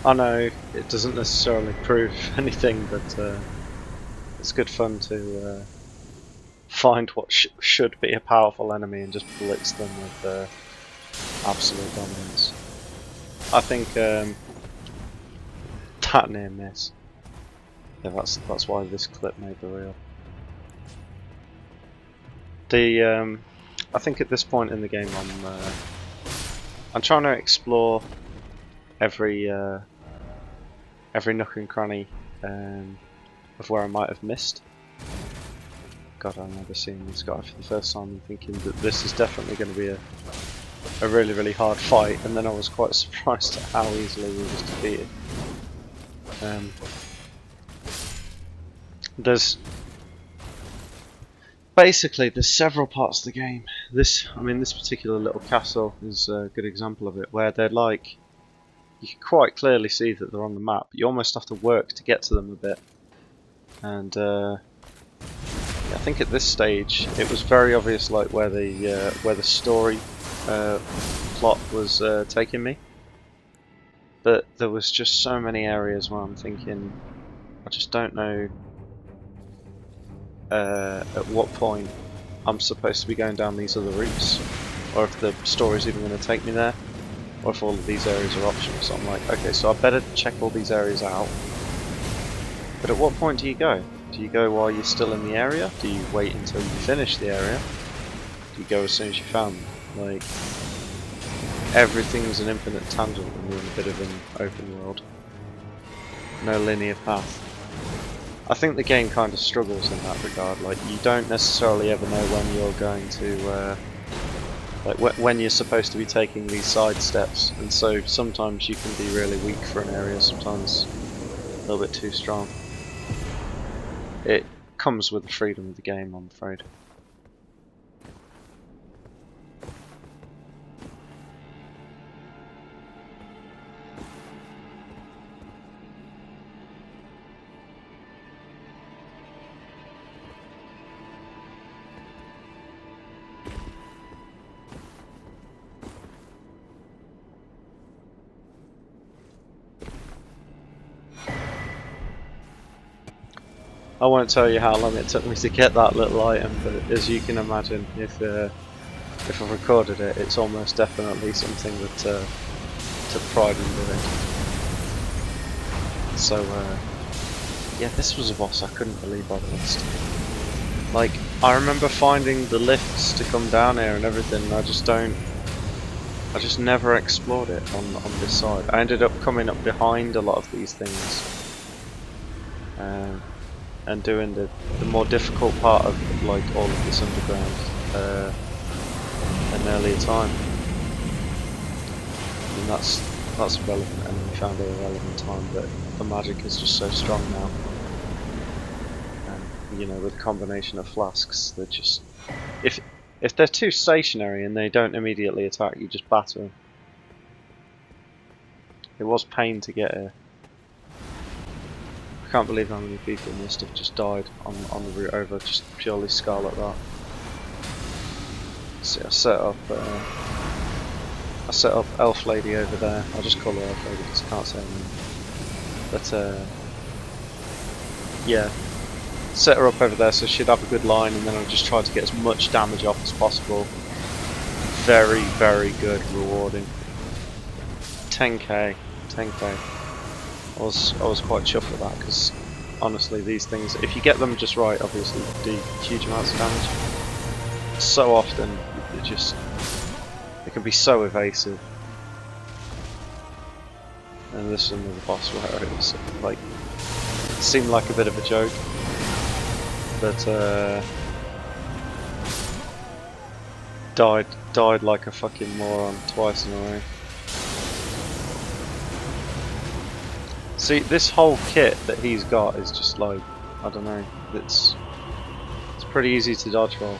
I know it doesn't necessarily prove anything, but it's good fun to find what should be a powerful enemy and just blitz them with absolute dominance. I think that near miss. Yeah, that's why this clip made the reel. I think at this point in the game I'm trying to explore every nook and cranny of where I might have missed. God, I remember seeing this guy for the first time and thinking that this is definitely going to be a really, really hard fight, and then I was quite surprised at how easily we was defeated. There's several parts of the game. This particular little castle is a good example of it, where they're like, you can quite clearly see that they're on the map. You almost have to work to get to them a bit, and I think at this stage it was very obvious, like where the story plot was taking me. But there was just so many areas where I'm thinking, I just don't know at what point I'm supposed to be going down these other routes, or if the story's even going to take me there, or if all of these areas are optional. So I'm like, okay, so I better check all these areas out. But at what point do you go? Do you go while you're still in the area? Do you wait until you finish the area? Do you go as soon as you found them? Like, everything's an infinite tangent when you're in a bit of an open world. No linear path. I think the game kind of struggles in that regard. Like, you don't necessarily ever know when you're going to, when you're supposed to be taking these side steps, and so sometimes you can be really weak for an area, sometimes a little bit too strong. It comes with the freedom of the game, I'm afraid. I won't tell you how long it took me to get that little item, but as you can imagine, if I recorded it, it's almost definitely something that took pride in doing. So yeah, this was a boss I couldn't believe I'd missed. Like, I remember finding the lifts to come down here and everything, and I just never explored it on this side. I ended up coming up behind a lot of these things. And doing the more difficult part of like all of this underground an earlier time. And that's relevant, and we found at a relevant time, but the magic is just so strong now. And you know, with a combination of flasks, they're just, if they're too stationary and they don't immediately attack, you just batter them. It was pain to get here. I can't believe how many people must have just died on the route over just purely Scarlet that. See, I set up Elf Lady over there. I'll just call her Elf Lady because I can't say her name. But yeah, set her up over there so she'd have a good line, and then I just tried to get as much damage off as possible. Very, very good, rewarding. 10k. I was quite chuffed with that, because honestly these things, if you get them just right, obviously do huge amounts of damage. So often it can be so evasive. And this is another boss where it was like, it seemed like a bit of a joke, but died like a fucking moron twice in a row. See, this whole kit that he's got is just like, I don't know, it's pretty easy to dodge roll.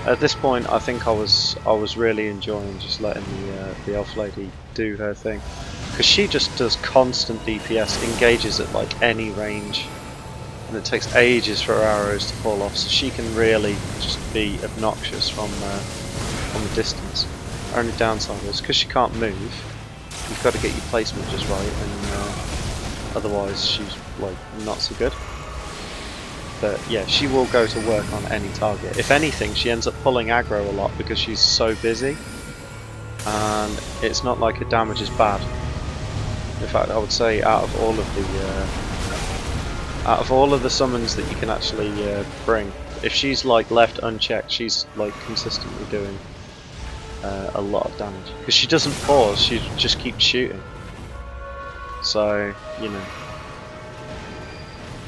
At this point, I think I was really enjoying just letting the Elf Lady do her thing, because she just does constant DPS, engages at like any range, and it takes ages for her arrows to fall off, so she can really just be obnoxious from a distance. Only downside is because she can't move, you've got to get your placement just right, and otherwise she's like not so good. But yeah, she will go to work on any target. If anything, she ends up pulling aggro a lot because she's so busy, and it's not like her damage is bad. In fact, I would say out of all of the summons that you can actually bring, if she's like left unchecked, she's like consistently doing a lot of damage because she doesn't pause; she just keeps shooting. So you know,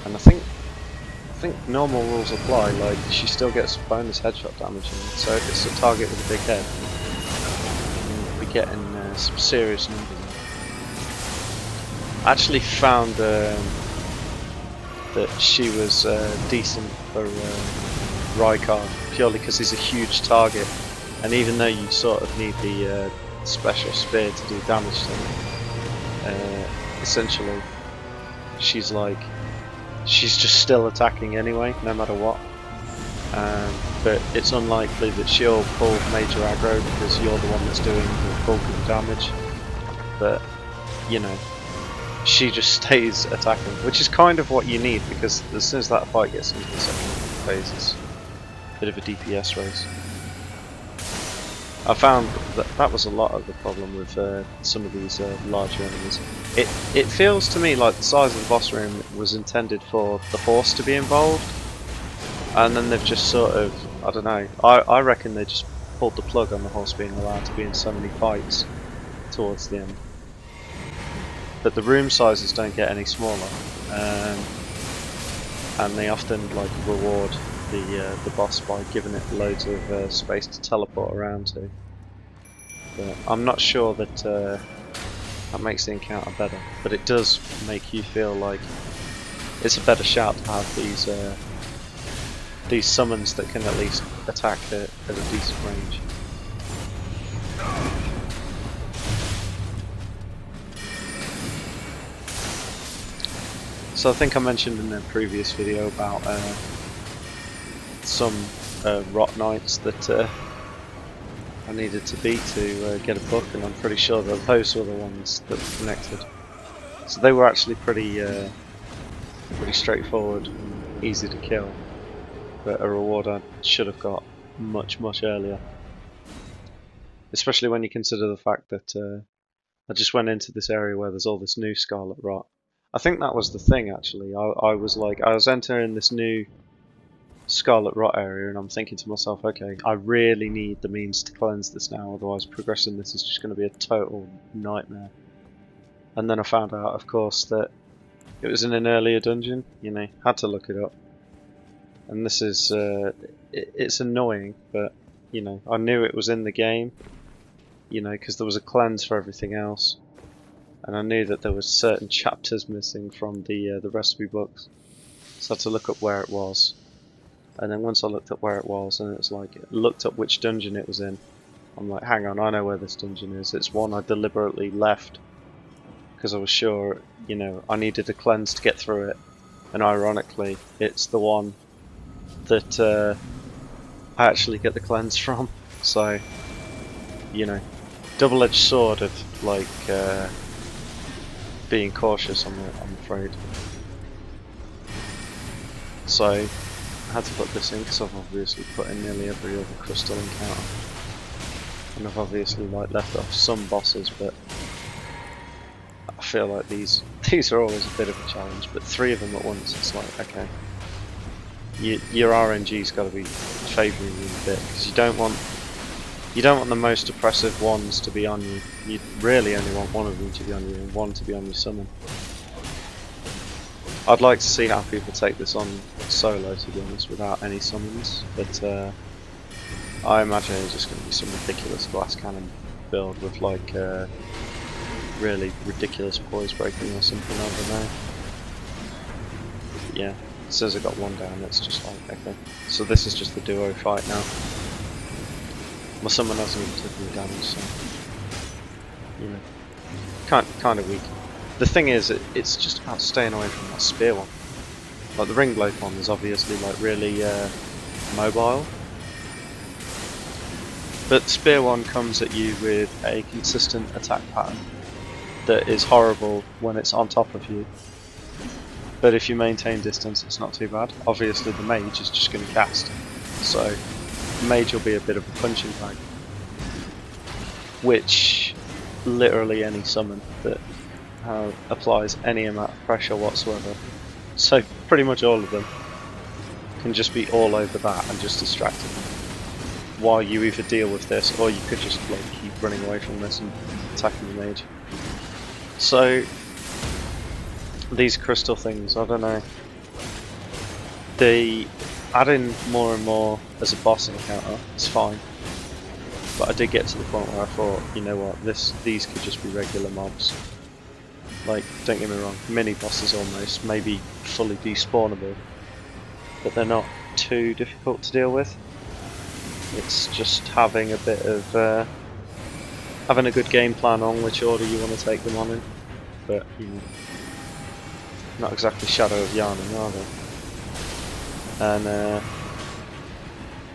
and I think normal rules apply. Like she still gets bonus headshot damage, and so if it's a target with a big head, we're getting some serious numbers. I actually found that she was decent for Rykard purely because he's a huge target, and even though you sort of need the special spear to do damage to him, essentially she's just still attacking anyway, no matter what. But it's unlikely that she'll pull major aggro because you're the one that's doing the bulk of the damage. But you know, she just stays attacking, which is kind of what you need, because as soon as that fight gets into the second phase, it's a bit of a DPS race. I found that was a lot of the problem with some of these larger enemies. It feels to me like the size of the boss room was intended for the horse to be involved, and then they've just sort of, I don't know, I reckon they just pulled the plug on the horse being allowed to be in so many fights towards the end. But the room sizes don't get any smaller, and they often like reward the boss by giving it loads of space to teleport around to. But I'm not sure that that makes the encounter better, but it does make you feel like it's a better shout to have these summons that can at least attack at a decent range. So I think I mentioned in a previous video about some rot knights that I needed to beat to get a book, and I'm pretty sure that those were the ones that were connected. So they were actually pretty straightforward and easy to kill, but a reward I should have got much earlier. Especially when you consider the fact that I just went into this area where there's all this new scarlet rot. I think that was the thing actually. I was entering this new scarlet rot area, and I'm thinking to myself, okay, I really need the means to cleanse this now, otherwise progressing this is just going to be a total nightmare. And then I found out, of course, that it was in an earlier dungeon. You know, had to look it up. And this is it's annoying, but you know, I knew it was in the game. You know, because there was a cleanse for everything else. And I knew that there was certain chapters missing from the recipe books, so I had to look up where it was. And then once I looked up where it was, and it's like it looked up which dungeon it was in, I'm like, hang on, I know where this dungeon is. It's one I deliberately left because I was sure, you know, I needed a cleanse to get through it. And ironically, it's the one that I actually get the cleanse from. So, you know, double-edged sword of like. Being cautious, I'm afraid. So I had to put this in because I've obviously put in nearly every other crystal encounter, and I've obviously like left off some bosses, but I feel like these are always a bit of a challenge. But 3 of them at once, it's like, okay, your RNG's got to be favouring you a bit, because you don't want the most oppressive ones to be on you. You really only want one of them to be on you and one to be on your summon. I'd like to see how people take this on solo, to be honest, without any summons, but I imagine it's just going to be some ridiculous glass cannon build with like really ridiculous poise breaking or something, I don't know. Yeah, as soon as I got one down, it's just like, okay. So this is just the duo fight now. My summon hasn't even taken any damage, so you know, kind of weak. The thing is, it's just about staying away from that spear one. Like the ring blade one is obviously like really mobile, but spear one comes at you with a consistent attack pattern, that is horrible when it's on top of you. But if you maintain distance, it's not too bad. Obviously, the mage is just going to cast, so the mage will be a bit of a punching bag, which literally any summon that applies any amount of pressure whatsoever. So pretty much all of them can just be all over that and just distracting them, while you either deal with this or you could just like keep running away from this and attacking the mage. So these crystal things, I don't know, they add in more and more as a boss encounter. It's fine, but I did get to the point where I thought, you know what, these could just be regular mobs. Like, don't get me wrong, mini bosses almost, maybe fully despawnable, but they're not too difficult to deal with. It's just having a bit of having a good game plan on which order you want to take them on in. But you know, not exactly Shadow of Yarning, are they? And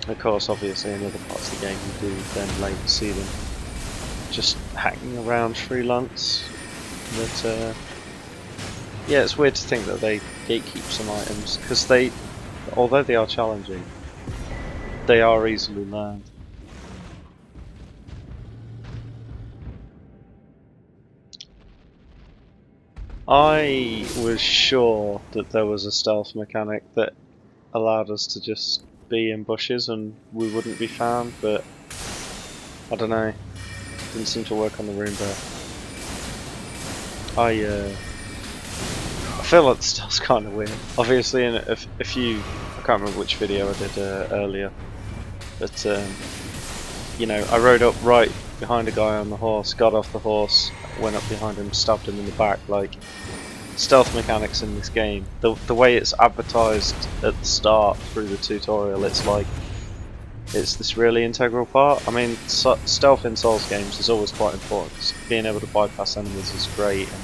of course, obviously, in other parts of the game, you do then later see them just hanging around freelance. But yeah, it's weird to think that they gatekeep some items, because they, although they are challenging, they are easily learned. I was sure that there was a stealth mechanic that allowed us to just be in bushes and we wouldn't be found, but I don't know, didn't seem to work on the rune bear. I feel like the stealth's kind of weird. Obviously, in a few, I can't remember which video I did earlier, but you know, I rode up right behind a guy on the horse, got off the horse, went up behind him, stabbed him in the back. Like, stealth mechanics in this game, the way it's advertised at the start through the tutorial, it's like it's this really integral part. I mean, stealth in Souls games is always quite important. Being able to bypass enemies is great, and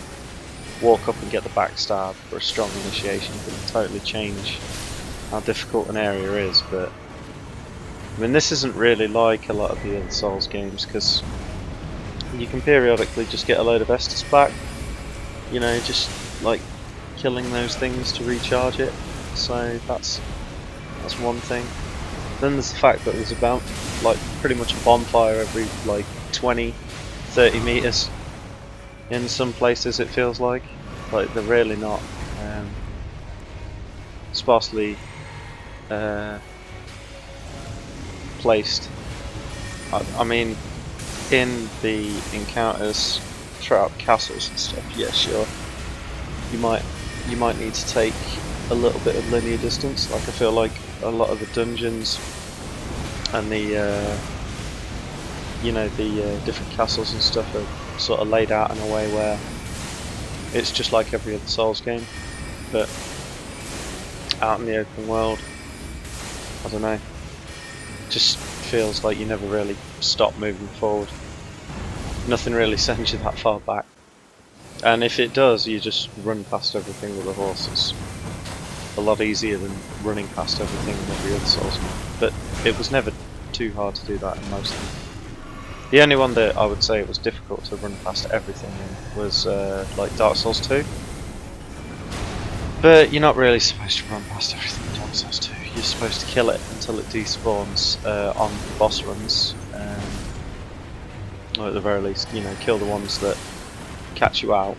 walk up and get the backstab for a strong initiation can totally change how difficult an area is. But I mean, this isn't really like a lot of the other Souls games, because you can periodically just get a load of Estus back, you know, just like killing those things to recharge it. So that's one thing. Then there's the fact that there's about like pretty much a bonfire every like 20-30 meters in some places, it feels like they're really not sparsely placed. I mean, in the encounters throughout castles and stuff, yeah, sure, you might need to take a little bit of linear distance. Like, I feel like a lot of the dungeons and the you know, the different castles and stuff are sort of laid out in a way where it's just like every other Souls game, but out in the open world, I don't know, just feels like you never really stop moving forward. Nothing really sends you that far back, and if it does, you just run past everything with a horse. It's a lot easier than running past everything in every other Souls game, but it was never too hard to do that in most of them. The only one that I would say it was difficult to run past everything in was like Dark Souls 2. But you're not really supposed to run past everything in Dark Souls 2. You're supposed to kill it until it despawns on boss runs. Or at the very least, you know, kill the ones that catch you out.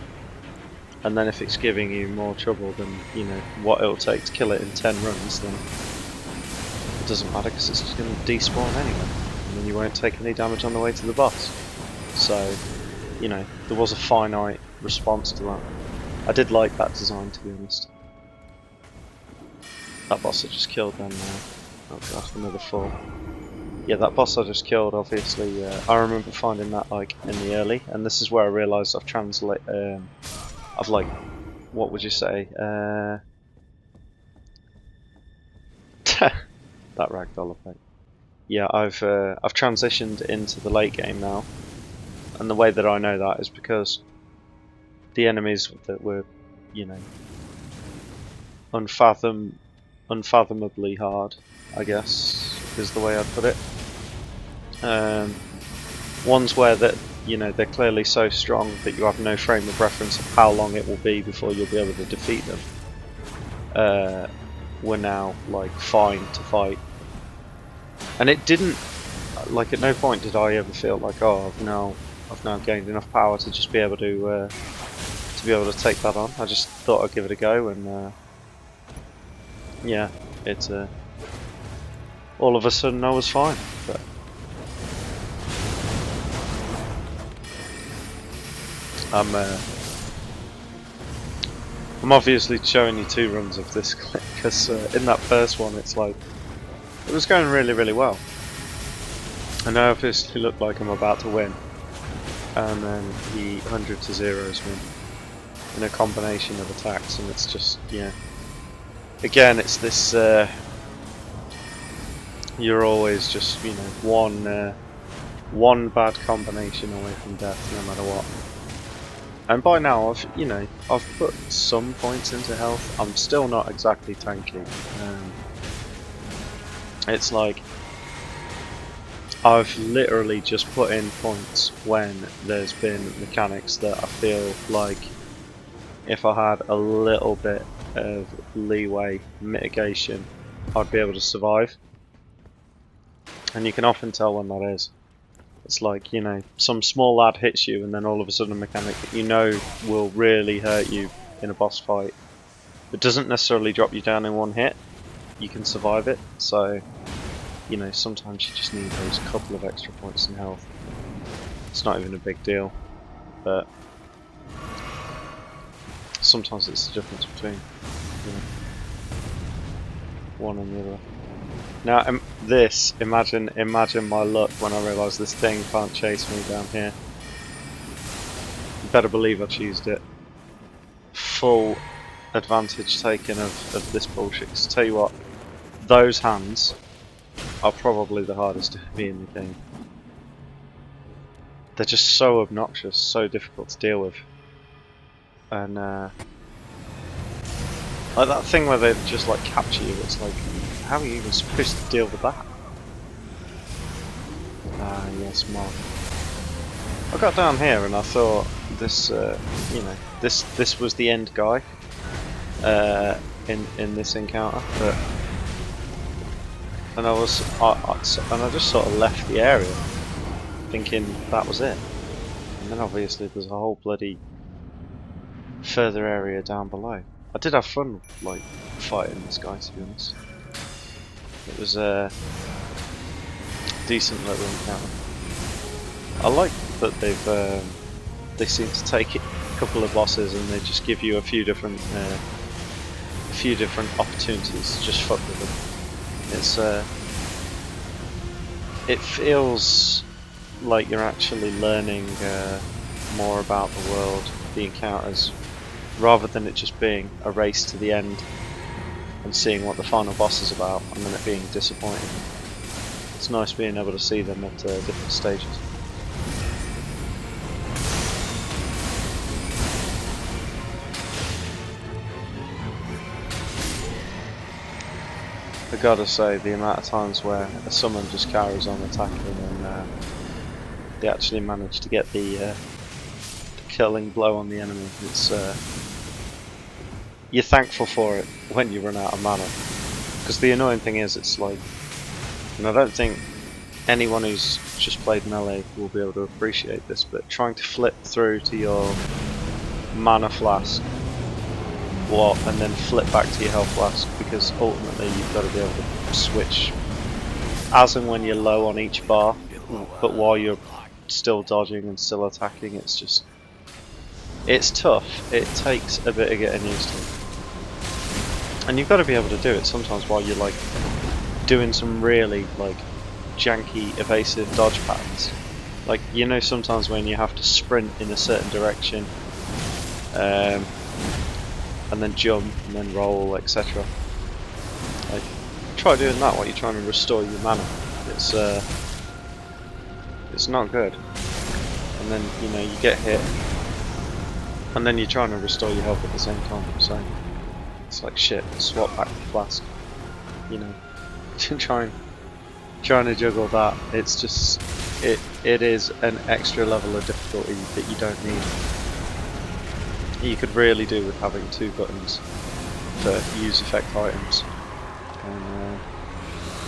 And then if it's giving you more trouble than, you know, what it'll take to kill it in 10 runs, then it doesn't matter, because it's just going to despawn anyway. And then you won't take any damage on the way to the boss. So, you know, there was a finite response to that. I did like that design, to be honest. That boss I just killed then, oh god, another 4. Yeah, that boss I just killed, obviously, I remember finding that like in the early, and this is where I realised I've like, what would you say, that ragdoll effect. Yeah, I've transitioned into the late game now, and the way that I know that is because the enemies that were, you know, unfathomably hard, I guess, is the way I'd put it. Ones where you know, they're clearly so strong that you have no frame of reference of how long it will be before you'll be able to defeat them. Were now like fine to fight, and it didn't, like, at no point did I ever feel like, oh, I've now gained enough power to just be able to be able to take that on. I just thought I'd give it a go, and yeah, it all of a sudden I was fine. But I'm obviously showing you 2 runs of this clip because in that first one it's like it was going really, really well, and I obviously looked like I'm about to win, and then the 100 to 0s win in a combination of attacks, and it's just, yeah, again, it's this you're always just, you know, one bad combination away from death no matter what. And by now I've put some points into health. I'm still not exactly tanky. It's like I've literally just put in points when there's been mechanics that I feel like if I had a little bit of leeway, mitigation, I'd be able to survive. And you can often tell when that is. It's like, you know, some small lad hits you and then all of a sudden a mechanic that you know will really hurt you in a boss fight, but doesn't necessarily drop you down in one hit. You can survive it, so, you know, sometimes you just need those couple of extra points in health. It's not even a big deal, but sometimes it's the difference between, you know, one and the other. Now, imagine my luck when I realise this thing can't chase me down here. You better believe I choosed it. Full advantage taken of this bullshit. 'Cause tell you what, those hands are probably the hardest to be in the game. They're just so obnoxious, so difficult to deal with. And like that thing where they just like capture you, it's like, how are you even supposed to deal with that? Ah, yes, Mark. I got down here and I thought this, you know, this was the end guy in this encounter, but and I just sort of left the area thinking that was it, and then obviously there's a whole bloody further area down below. I did have fun like fighting this guy, to be honest. It was a decent little encounter. I like that they seem to take a couple of bosses and they just give you a few different opportunities to just fuck with them. It's it feels like you're actually learning more about the world, the encounters, rather than it just being a race to the end and seeing what the final boss is about and then it being disappointing. It's nice being able to see them at different stages. I gotta say, the amount of times where a summon just carries on attacking and they actually manage to get the killing blow on the enemy, it's you're thankful for it when you run out of mana. Because the annoying thing is, it's like, and I don't think anyone who's just played Melee will be able to appreciate this, but trying to flip through to your mana flask and then flip back to your health flask, because ultimately you've got to be able to switch as and when you're low on each bar, but while you're still dodging and still attacking. It's just, it's tough. It takes a bit of getting used to. And you've got to be able to do it sometimes while you're like doing some really like janky evasive dodge patterns. Like, you know, sometimes when you have to sprint in a certain direction and then jump and then roll, etc. Like, try doing that while you're trying to restore your mana. It's not good. And then, you know, you get hit and then you're trying to restore your health at the same time, so it's like, shit, swap back the flask, you know. trying to juggle that, it's just it is an extra level of difficulty that you don't need. You could really do with having 2 buttons for use effect items, and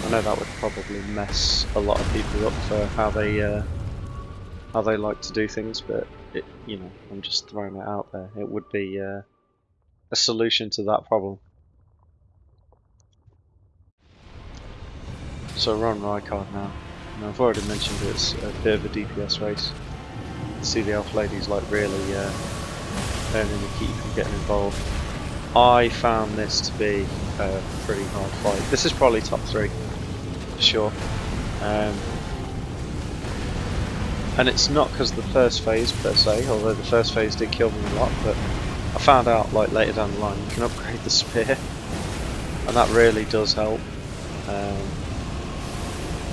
I know that would probably mess a lot of people up for how they like to do things, but I'm just throwing it out there. It would be a solution to that problem. So we're on Rykard now. Now I've already mentioned it's a bit of a DPS race. You see the elf ladies like really earning the keep and getting involved. I found this to be a pretty hard fight. This is probably top 3 for sure. And it's not because of the first phase per se, although the first phase did kill me a lot, but I found out like later down the line you can upgrade the spear, and that really does help.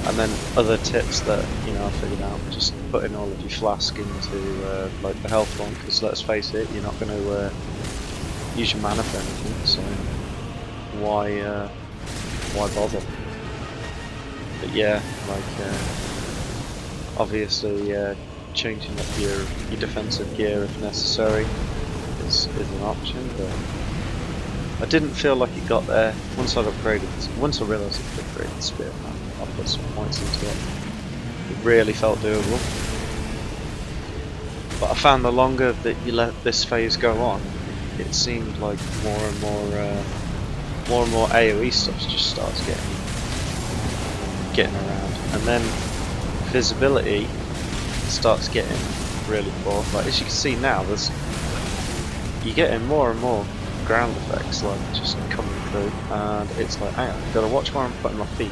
And then other tips that I figured out, just putting all of your flask into like the health one, because let's face it, you're not going to use your mana for anything, so why bother? But yeah, like obviously changing up your defensive gear if necessary is an option, but I didn't feel like it got there once I'd upgraded. Once I realised I could upgrade the spear, I put some points into it. It really felt doable. But I found the longer that you let this phase go on, it seemed like more and more AOE stuff just starts getting around, and then visibility starts getting really poor. Like as you can see now, you're getting more and more ground effects like just coming through, and it's like, hang on, I've got to watch where I'm putting my feet.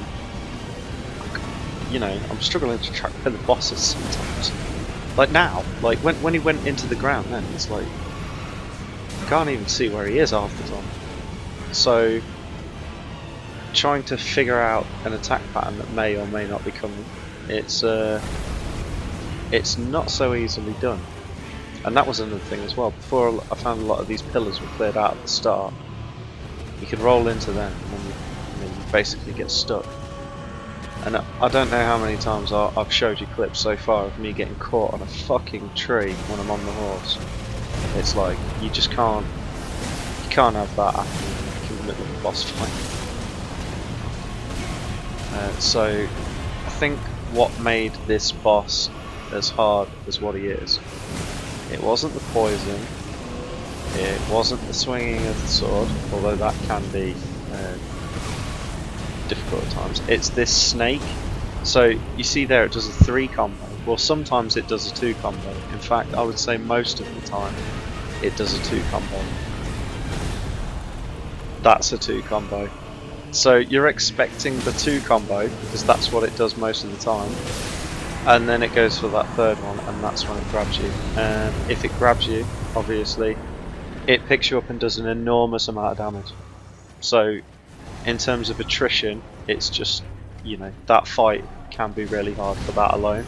I'm struggling to track where the boss is sometimes. Like now, like when he went into the ground, then it's like I can't even see where he is half the time. So trying to figure out an attack pattern that may or may not be coming, it's not so easily done. And that was another thing as well. Before I found a lot of these pillars were cleared out at the start, you could roll into them and you basically get stuck. And I don't know how many times I've showed you clips so far of me getting caught on a fucking tree when I'm on the horse. It's like you can't have that happening in the middle of the boss fight. So I think what made this boss as hard as what he is, it wasn't the poison, it wasn't the swinging of the sword, although that can be difficult at times. It's this snake. So you see there, it does a 3 combo. Well, sometimes it does a 2 combo. In fact, I would say most of the time it does a 2 combo. That's a 2 combo. So you're expecting the 2 combo because that's what it does most of the time, and then it goes for that 3rd one, and that's when it grabs you. And if it grabs you, obviously it picks you up and does an enormous amount of damage. So in terms of attrition, it's just, that fight can be really hard for that alone.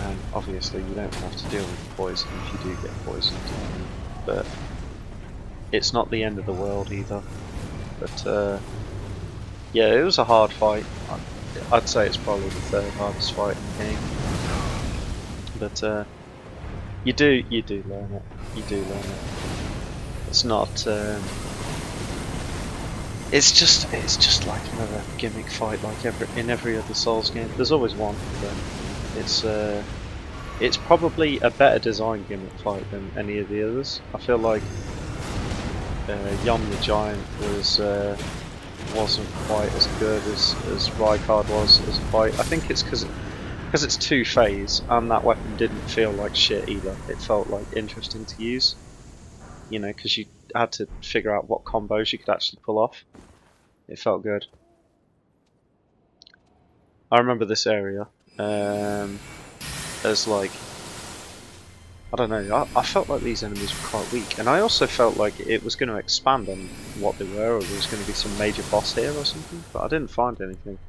And obviously you don't have to deal with poison if you do get poisoned, but it's not the end of the world either. But yeah, it was a hard fight. I'd say it's probably the 3rd hardest fight in the game. But you do learn it. You do learn it. It's not. It's just like another gimmick fight, like in every other Souls game. There's always one, but it's probably a better designed gimmick fight than any of the others. I feel like Yom the Giant wasn't quite as good as Rykard was as a fight. I think it's because it's 2 phase, and that weapon didn't feel like shit either. It felt like interesting to use, because you had to figure out what combos you could actually pull off. It felt good. I remember this area as like, I don't know, I felt like these enemies were quite weak, and I also felt like it was going to expand on what they were, or there was going to be some major boss here or something, but I didn't find anything.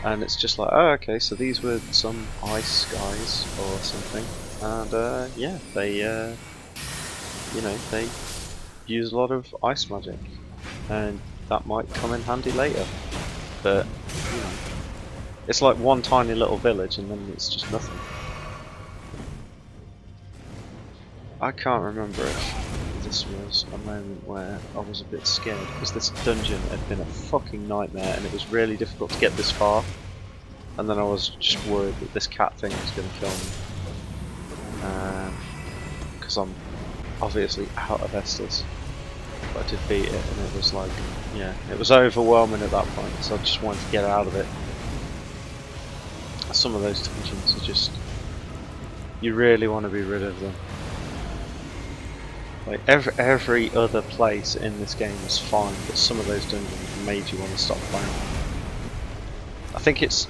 And it's just like, oh okay, so these were some ice guys or something, and yeah, they they use a lot of ice magic, and that might come in handy later. But It's like one tiny little village and then it's just nothing. I can't remember if this was a moment where I was a bit scared, because this dungeon had been a fucking nightmare and it was really difficult to get this far. And then I was just worried that this cat thing was going to kill me. Because I'm obviously out of Estus. But I did beat it and it was like, yeah, it was overwhelming at that point, so I just wanted to get out of it. Some of those dungeons are just, you really want to be rid of them. Like every other place in this game is fine, but some of those dungeons made you want to stop playing. I think it's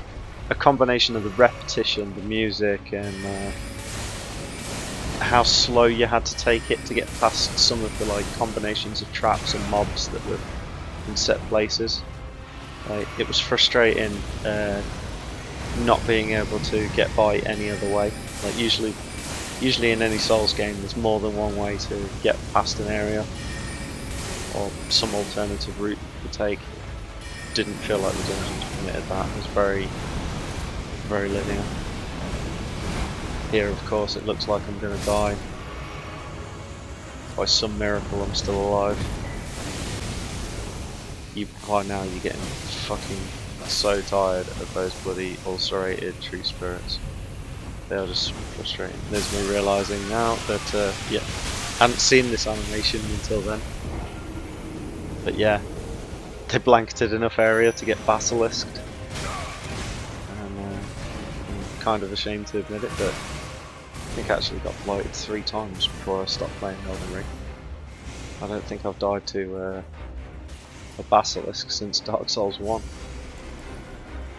a combination of the repetition, the music, and how slow you had to take it to get past some of the like combinations of traps and mobs that were in set places. Like, it was frustrating not being able to get by any other way. Like usually in any Souls game there's more than one way to get past an area, or some alternative route to take. Didn't feel like the dungeons permitted that. It was very linear. Here of course it looks like I'm going to die. By some miracle I'm still alive. By now you're getting fucking so tired of those bloody ulcerated tree spirits. They are just frustrating. There's me realising now that, yeah, I hadn't seen this animation until then. But yeah, they blanketed enough area to get basilisked. And I'm kind of ashamed to admit it, but I think I actually got blighted 3 times before I stopped playing Elden Ring. I don't think I've died to a basilisk since Dark Souls 1.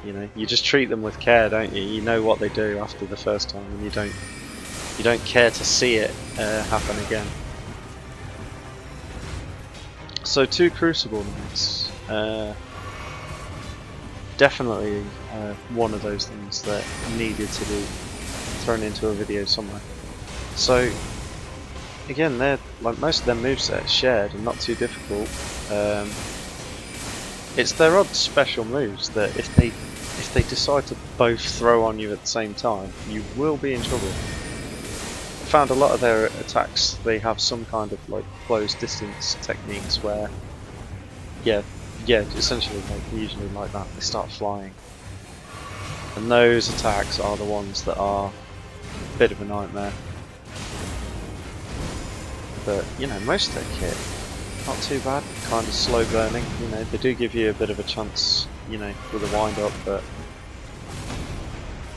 You know, you just treat them with care, don't you? You know what they do after the first time, and you don't care to see it happen again. So 2 Crucible Knights, definitely one of those things that needed to be thrown into a video somewhere. So again, they're like most of their movesets shared and not too difficult. It's their odd special moves that if they decide to both throw on you at the same time, you will be in trouble. I found a lot of their attacks, they have some kind of like close distance techniques where, yeah, essentially like usually like that, they start flying. And those attacks are the ones that are a bit of a nightmare. But you know, most of their kit, not too bad, kind of slow burning. You know, they do give you a bit of a chance, you know, with a wind up, but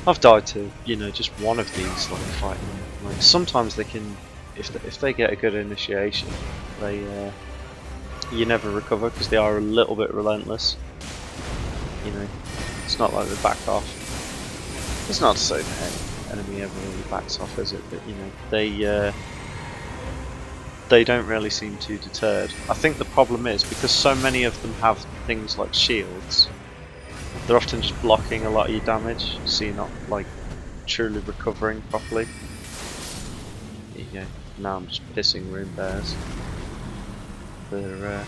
I've died to, you know, just one of these like fighting. Like sometimes they can, if they get a good initiation, they you never recover because they are a little bit relentless. You know, it's not like they back off. It's not to say the enemy ever really backs off, is it? But you know, they don't really seem too deterred. I think the problem is because so many of them have things like shields, they're often just blocking a lot of your damage, so you're not like truly recovering properly. There you go. Now I'm just pissing rune bears. They're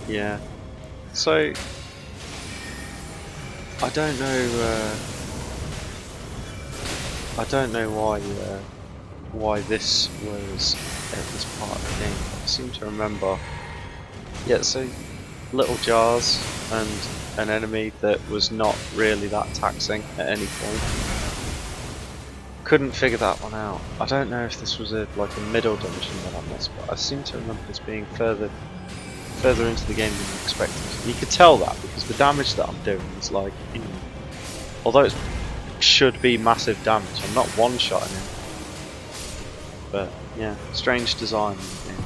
yeah. So I don't know why this was at this part of the game. I seem to remember. Yeah, so little jars and an enemy that was not really that taxing at any point. Couldn't figure that one out. I don't know if this was like a middle dungeon that I missed, but I seem to remember this being further into the game than I expected. You could tell that because the damage that I'm doing is like, you know, although it should be massive damage, I'm not one-shotting him. But yeah, strange design in the game.